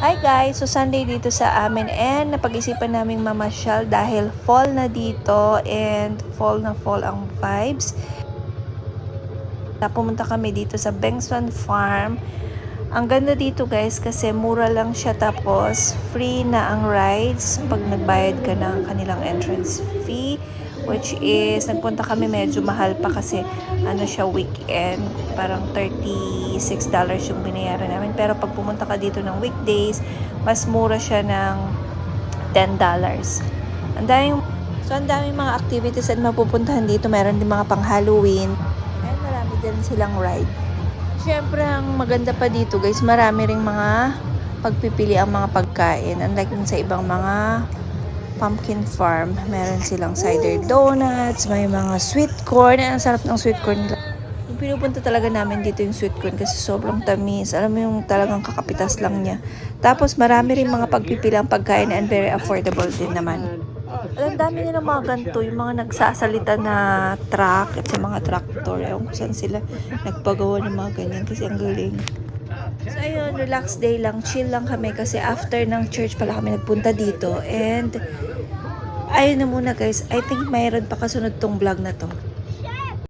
Hi guys! So Sunday dito sa amin and napag-isipan naming mamasyal dahil fall na dito and fall ang vibes. Pumunta kami dito sa Bengson Farm. Ang ganda dito guys kasi mura lang siya tapos free na ang rides pag nagbayad ka ng kanilang entrance fee. Which is, nagpunta kami medyo mahal pa kasi ano siya weekend. Parang $36 yung binayaran namin. Pero pag pumunta ka dito ng weekdays, mas mura siya ng $10. Ang daming mga activities at mapupuntahan dito. Meron din mga pang Halloween. And marami din silang ride. Siyempre, ang maganda pa dito guys, marami ring mga pagpipili ang mga pagkain. Unlike sa ibang mga pumpkin farm, meron silang cider donuts, may mga sweet corn. Ang sarap ng sweet corn nila. Yung pinupunta talaga namin dito yung sweet corn kasi sobrang tamis. Alam mo yung talagang kakapitas lang niya. Tapos marami rin mga pagpipilang pagkain and very affordable din naman. Ang dami nilang mga ganito, yung mga nagsasalita na truck at sa mga tractor. Ewan ko saan sila nagpagawa ng mga ganyan kasi ang galing. So ayun, relax day lang, chill lang kami kasi after ng church pala kami nagpunta dito and ayun na muna guys, I think mayroon pa kasunod tong vlog na to.